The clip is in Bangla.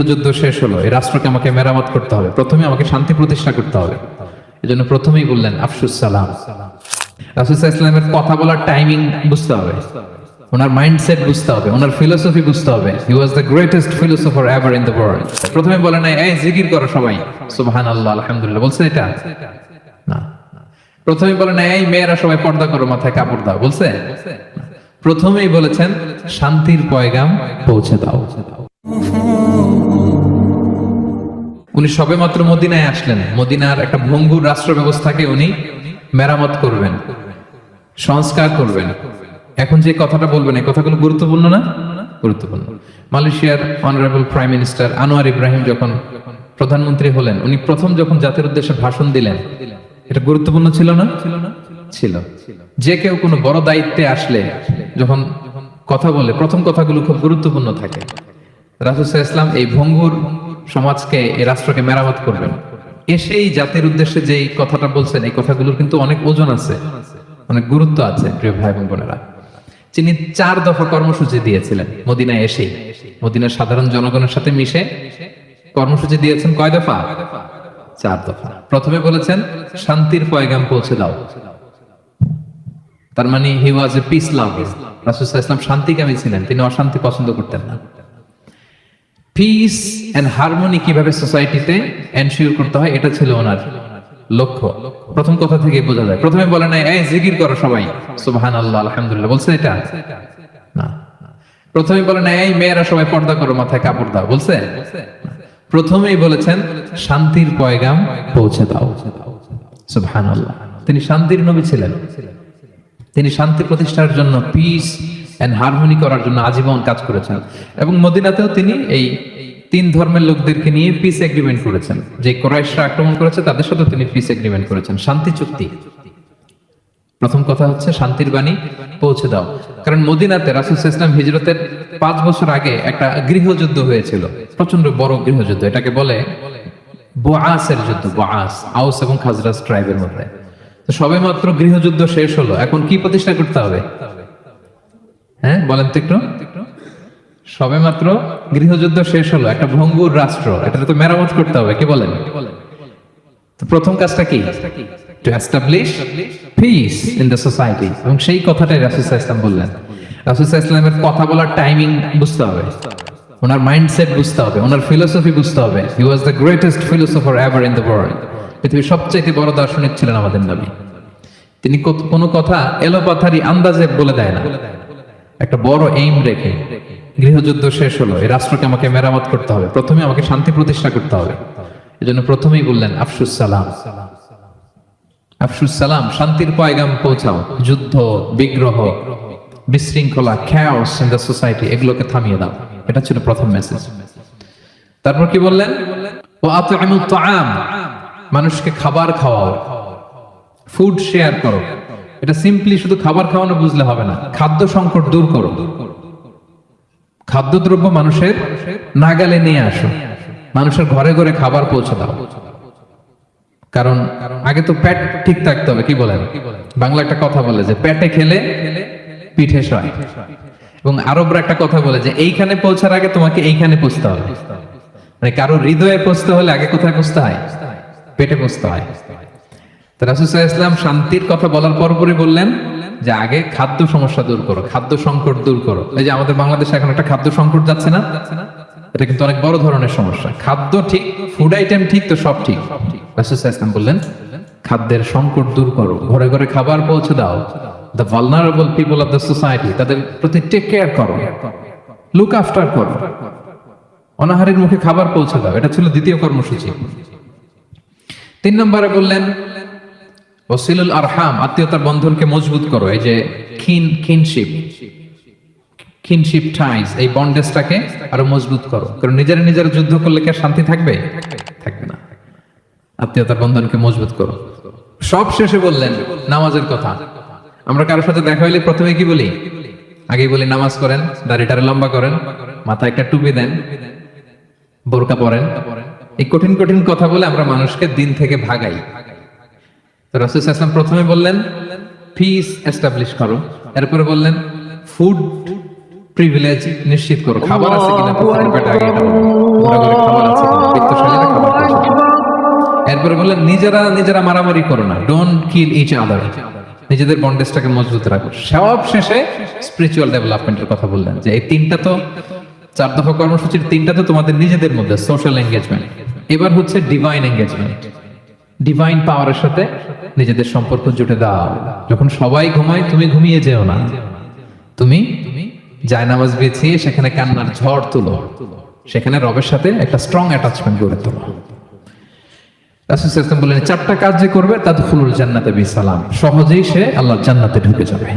যুদ্ধ শেষ হলো, এই রাষ্ট্রকে আমাকে মেরামত করতে হবে, প্রথমে আমাকে শান্তি প্রতিষ্ঠা করতে হবে। এজন্য প্রথমেই বললেন আফসুস সালাম। রাসূল সাল্লাল্লাহু আলাইহি ওয়াসাল্লামের কথা বলার টাইমিং বুঝতে হবে, ওনার মাইন্ডসেট বুঝতে হবে, ওনার ফিলোসফি বুঝতে হবে। He was the greatest philosopher ever in the world. প্রথমে বলে নাই এই জিকির করো সবাই সুবহানাল্লাহ আলহামদুলিল্লাহ, বলছে এটা না। প্রথমে বলে নাই এই মেয়েরা সবাই পর্দা করো, মাথায় কাপড় দাও, বলছে? প্রথমেই বলেছেন শান্তির পয়গাম পৌঁছে দাও। উনি সবেমাত্র মদিনায় আসলেন, মদিনার একটা ভঙ্গুর রাষ্ট্র ব্যবস্থাকে উনি মেরামত করবেন, সংস্কার করবেন। এখন যে কথাটা বলবেন এই কথাগুলো গুরুত্বপূর্ণ না? গুরুত্বপূর্ণ। মালয়েশিয়ার honourable prime minister Anwar Ibrahim যখন প্রধানমন্ত্রী হলেন, উনি প্রথম যখন জাতির উদ্দেশ্যে ভাষণ দিলেন, এটা গুরুত্বপূর্ণ ছিল না? ছিল। যে কেউ কোনো বড় দায়িত্বে আসলে যখন কথা বলে প্রথম কথাগুলো খুব গুরুত্বপূর্ণ থাকে। রাসূল সাল্লাল্লাহু আলাইহি ওয়াসাল্লাম এই ভঙ্গুর সমাজকে, এই রাষ্ট্রকে মেরামত করবেন, এসেই জাতির উদ্দেশ্যে যেই কথাটা বলছেন এই কথাগুলোর কিন্তু অনেক ওজন আছে, অনেক গুরুত্ব আছে। প্রিয় ভাই এবং বোনেরা, তিনি 4 দফা কর্মসূচি দিয়েছিলেন মদিনায় এসেই, মদিনার সাধারণ জনগণের সাথে মিশে কর্মসূচি দিয়েছেন। কয় দফা? 4 দফা। প্রথমে বলেছেন শান্তির পয়গাম পৌঁছে দাও। তার মানে হি ওয়াজ এ পিস লাভার। রাসূল সাল্লাল্লাহু আলাইহি ওয়াসাল্লাম শান্তিকামী ছিলেন, তিনি অশান্তি পছন্দ করতেন না। পিস এন্ড হারমোনি কিভাবে সোসাইটিতে এনশিওর করতে হয় এটা ছিল ওনার লক্ষ্য। প্রথম কথা থেকে বোঝা যায়। প্রথমে বলে নাই এই জিকির করো সবাই সুবহানাল্লাহ আলহামদুলিল্লাহ, বলছে এটা না। প্রথমে বলে নাই এই মেয়েরা সবাই পর্দা করো, মাথায় কাপড় দাও, বলছে? প্রথমেই বলেছেন শান্তির পয়গাম পৌঁছে দাও। সুবহানাল্লাহ। তিনি শান্তির নবী ছিলেন, তিনি শান্তি প্রতিষ্ঠার জন্য, পিস এন্ড হারমোনি করার জন্য আজীবন কাজ করেছেন। এবং মদিনাতেও তিনি এই 3 ধর্মের লোকদেরকে নিয়ে পিস এগ্রিমেন্ট করেছেন। যে কুরাইশরা আক্রমণ করেছে তাদের সাথে তিনি পিস এগ্রিমেন্ট করেছেন, শান্তি চুক্তি। প্রথম কথা হচ্ছে শান্তির বাণী পৌঁছে দাও। কারণ মদিনাতে রাসূল সাল্লাল্লাহু আলাইহি ওয়াসাল্লাম হিজরতের 5 বছর আগে একটা গৃহযুদ্ধ হয়েছিল, প্রচন্ড বড় গৃহযুদ্ধ। এটাকে বলে বুআসের যুদ্ধ। বুআস আউস এবং খাজরাজ ট্রাইবের মধ্যে। তো সবেমাত্র গৃহযুদ্ধ শেষ হলো, এখন কি প্রতিষ্ঠা করতে হবে? হ্যাঁ বলেন তো একটু। সবেমাত্র গৃহযুদ্ধ শেষ হলো, একটা ভঙ্গুর রাষ্ট্র, এটা তো মেরামত করতে হবে। কি বলেন? তো প্রথম কাজটা কি? To establish piece in the society. এবং সেই কথাটাই রাসূল সাল্লাল্লাহু আলাইহি ওয়াসাল্লাম বললেন। রাসূল সাল্লাল্লাহু আলাইহি ওয়াসাল্লামের কথা বলার টাইমিং বুঝতে হবে, ওনার মাইন্ডসেট বুঝতে হবে, ওনার ফিলোসফি বুঝতে হবে। He was the greatest philosopher ever in the world. পৃথিবীর সবচেয়ে বড় দার্শনিক ছিলেন আমাদের নবী। তিনি কোনো কথা এলোপাথারি আন্দাজে বলে দেয় না, একটা বড় এইম রেখে। গৃহযুদ্ধ শেষ হলো, এই রাষ্ট্রকে আমাকে মেরামত করতে হবে, প্রথমে আমাকে শান্তি প্রতিষ্ঠা করতে হবে। এজন্য প্রথমেই বললেন আফসুস সালাম। আফসুস সালাম, শান্তির পয়গাম পৌঁছাও। যুদ্ধ, বিগ্রহ, বিশৃঙ্খলা, chaos in the society, এগুলোকে থামিয়ে দাও। এটা ছিল প্রথম মেসেজ। তারপর কি বললেন? ওয়া আত'ইমুত তাআম, মানুষকে খাবার খাওয়াও, ফুড শেয়ার করো। এটা সিম্পলি শুধু খাবার খাওয়ানো বুঝলে হবে না, খাদ্য সংকট দূর করো। খাদ্যদ্রব্য মানুষের নাগালে নিয়ে আসো, মানুষের ঘরে ঘরে খাবার পৌঁছে দাও। কারণ আগে তো পেট ঠিক থাকতে হবে। কি বলেন? বাংলা একটা কথা বলে যে পেটে খেলে পিঠে সয়। এবং আরবরা একটা কথা বলে যে এইখানে পৌঁছার আগে তোমাকে এইখানে পৌঁছতে হবে। মানে কারো হৃদয়ে পৌঁছতে হলে আগে কোথায় পৌঁছতে হয়? পেটে পৌঁছতে হয়। তো রাসূল সাল্লাল্লাহু আলাইহি ওয়াসাল্লাম শান্তির কথা বলার পরপরই বললেন যে আগে খাদ্য সমস্যা দূর করো, খাদ্য সংকট দূর করো। এই যে আমাদের বাংলাদেশে এখন একটা খাদ্য সংকট যাচ্ছে না, এটা কিন্তু অনেক বড় ধরনের সমস্যা। খাদ্য ঠিক, ফুড আইটেম ঠিক, তো সব ঠিক। রাসূল সাল্লাল্লাহু আলাইহি ওয়াসাল্লাম বললেন খাদ্যের সংকট দূর করো, ঘরে ঘরে খাবার পৌঁছে দাও। The vulnerable people of the society, তাদের প্রতি টেক কেয়ার করো, লুক আফটার করো, অনাহারের মুখে খাবার পৌঁছে দাও। এটা ছিল দ্বিতীয় কর্মসূচি। 3 নম্বরে বললেন ওয়াসিলুল আরহাম, আত্মীয়তার বন্ধনকে মজবুত করো। এই যে কিনশিপ টাইজ, এই বন্ডেজটাকে আরো মজবুত করো। কারণ নিজের যুদ্ধ করলে কি আর শান্তি থাকবে? থাকবে না। আত্মীয়তার বন্ধনকে মজবুত করো। সব শেষে বললেন নামাজের কথা। আমরা কারোর সাথে দেখা হইলে প্রথমে কি বলি? আগেই বলি নামাজ করেন, দাড়িটারে লম্বা করেন, মাথায় একটা টুপি দেন, বোরকা পরেন। এই কঠিন কঠিন কথা বলে আমরা মানুষকে দিন থেকে ভাগাই। তো রাসূল সাল্লাল্লাহু আলাইহি ওয়াসাল্লাম প্রথমে বললেন পিস এস্টাবলিশ করো, এরপরে বললেন ফুড প্রিভিলেজ নিশ্চিত করো। খাবার আছে কিনা প্রত্যেকের পেটে আগে এটা বলো। ঘরে ঘরে খাবার আছে কিনা, বিত্তশালীরা খাবার খাচ্ছে। এরপরে বললেন নিজেরা মারামারি করো না, ডোন্ট কিল ইচ আদার, নিজেদের বন্ডেজটাকে মজবুত রাখো। সব শেষে স্পিরিচুয়াল ডেভেলপমেন্টের কথা বললেন, যে এই তিনটা তো 4 দফা কর্মসূচির 3টা তো তোমাদের নিজেদের মধ্যে সোশ্যাল এঙ্গেজমেন্ট, এবার হচ্ছে ডিভাইন এঙ্গেজমেন্ট। ডিভাইন পাওয়ারের সাথে নিজেদের সম্পর্ক জুটে দাও। যখন সবাই ঘুমায় তুমি ঘুমিয়ে যেও না, তুমি জায়নামাজ বিছিয়ে সেখানে কান্নার ঝড় তুলো, সেখানে রবের সাথে একটা স্ট্রং অ্যাটাচমেন্ট গড়ে তোলো। রাসূল সাল্লাল্লাহু আলাইহি ওয়াসাল্লাম বললেন 4টা কাজ যে করবে তাদখুলুল জান্নাতে বিসালাম, সহজেই সে আল্লাহর জান্নাতে ঢুকে যাবে।